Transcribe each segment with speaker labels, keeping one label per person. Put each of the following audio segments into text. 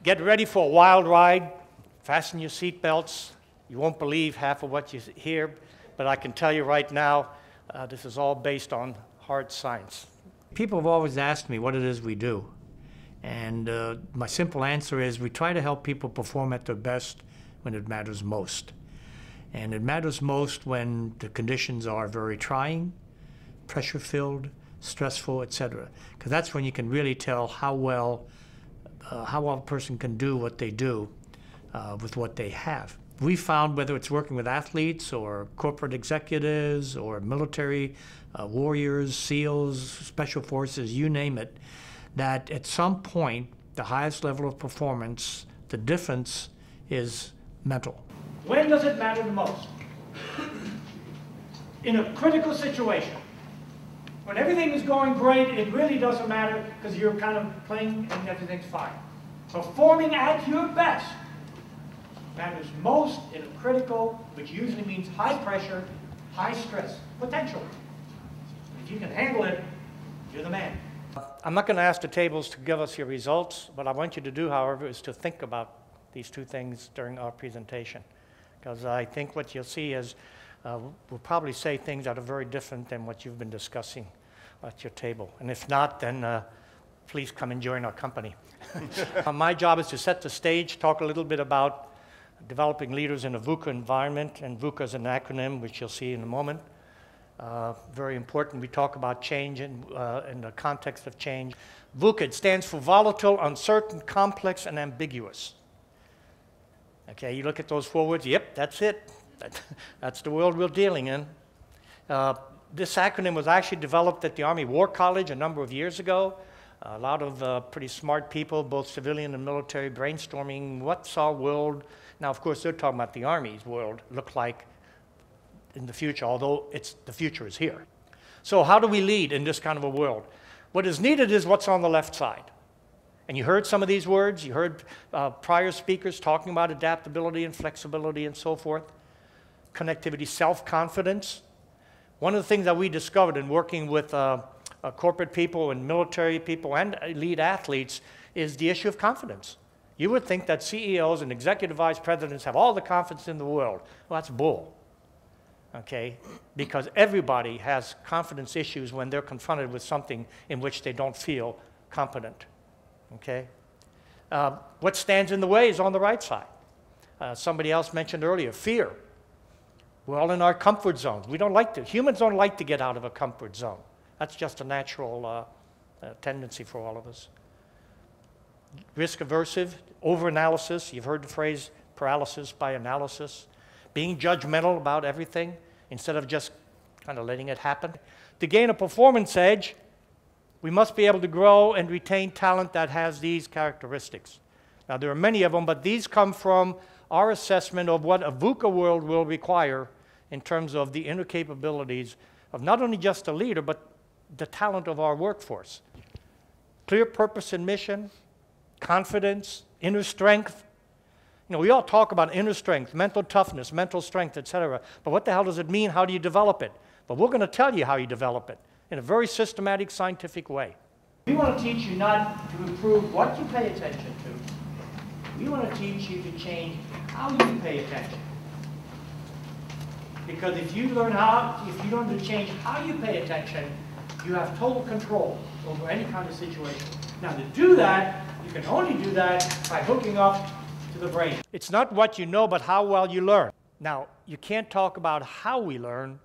Speaker 1: Get ready for a wild ride. Fasten your seatbelts. You won't believe half of what you hear, but I can tell you right now, this is all based on hard science. People have always asked me what it is we do. And my simple answer is we try to help people perform at their best when it matters most. And it matters most when the conditions are very trying, pressure-filled, stressful, etc. Because that's when you can really tell how well a person can do what they do with what they have. We found, whether it's working with athletes or corporate executives or military warriors, SEALs, special forces, you name it, that at some point, the highest level of performance, the difference is mental. When does it matter the most? In a critical situation. When everything is going great, it really doesn't matter because you're kind of playing and everything's fine. Performing at your best matters most in a critical, which usually means high pressure, high stress potential. If you can handle it, you're the man. I'm not going to ask the tables to give us your results. What I want you to do, however, is to think about these two things during our presentation. Because I think what you'll see is we'll probably say things that are very different than what you've been discussing at your table. And if not, then please come and join our company. My job is to set the stage, talk a little bit about developing leaders in a VUCA environment. And VUCA is an acronym, which you'll see in a moment. Very important. We talk about change in the context of change. VUCA, it stands for volatile, uncertain, complex, and ambiguous. Okay, you look at those four words, yep, that's it. That's the world we're dealing in. This acronym was actually developed at the Army War College a number of years ago. A lot of pretty smart people, both civilian and military, brainstorming what's our world. Now, of course, they're talking about the Army's world look like in the future, although the future is here. So how do we lead in this kind of a world? What is needed is what's on the left side. And you heard some of these words. You heard prior speakers talking about adaptability and flexibility and so forth. Connectivity, self-confidence. One of the things that we discovered in working with corporate people and military people and elite athletes is the issue of confidence. You would think that CEOs and executive vice presidents have all the confidence in the world. Well, that's bull. Okay, because everybody has confidence issues when they're confronted with something in which they don't feel competent. Okay, what stands in the way is on the right side. Somebody else mentioned earlier, fear. We're all in our comfort zones. We don't like to, humans don't like to get out of a comfort zone. That's just a natural tendency for all of us. Risk aversive, overanalysis. You've heard the phrase paralysis by analysis. Being judgmental about everything instead of just kind of letting it happen. To gain a performance edge, we must be able to grow and retain talent that has these characteristics. Now, there are many of them, but these come from our assessment of what a VUCA world will require in terms of the inner capabilities of not only just a leader, but the talent of our workforce. Clear purpose and mission, confidence, inner strength. You know, we all talk about inner strength, mental toughness, mental strength, etc. But what the hell does it mean? How do you develop it? But we're going to tell you how you develop it in a very systematic, scientific way. We want to teach you not to improve what you pay attention to. We want to teach you to change how you pay attention. Because if you learn to change how you pay attention, you have total control over any kind of situation. Now, to do that, you can only do that by hooking up to the brain. It's not what you know, but how well you learn. Now, you can't talk about how we learn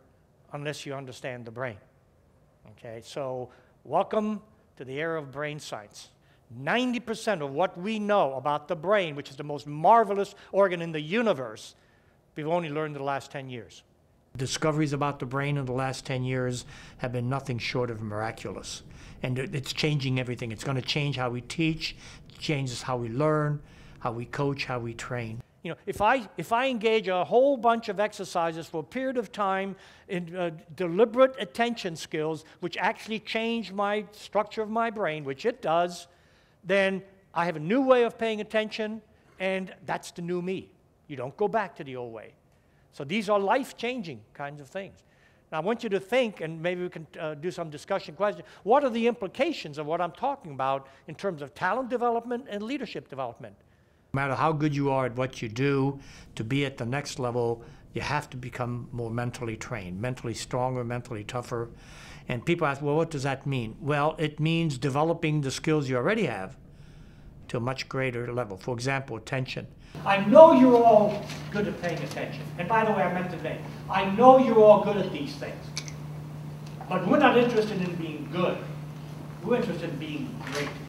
Speaker 1: unless you understand the brain. Okay, so welcome to the era of brain science. 90% of what we know about the brain, which is the most marvelous organ in the universe, we've only learned in the last 10 years. Discoveries about the brain in the last 10 years have been nothing short of miraculous. And it's changing everything. It's going to change how we teach, it changes how we learn, how we coach, how we train. You know, if I engage a whole bunch of exercises for a period of time in deliberate attention skills, which actually change my structure of my brain, which it does, then I have a new way of paying attention, and that's the new me. You don't go back to the old way. So these are life-changing kinds of things. Now, I want you to think, and maybe we can do some discussion questions, what are the implications of what I'm talking about in terms of talent development and leadership development? No matter how good you are at what you do, to be at the next level, you have to become more mentally trained, mentally stronger, mentally tougher. And people ask, well, what does that mean? Well, it means developing the skills you already have to a much greater level. For example, attention. I know you're all good at paying attention. And by the way, I meant to say, I know you're all good at these things. But we're not interested in being good. We're interested in being great.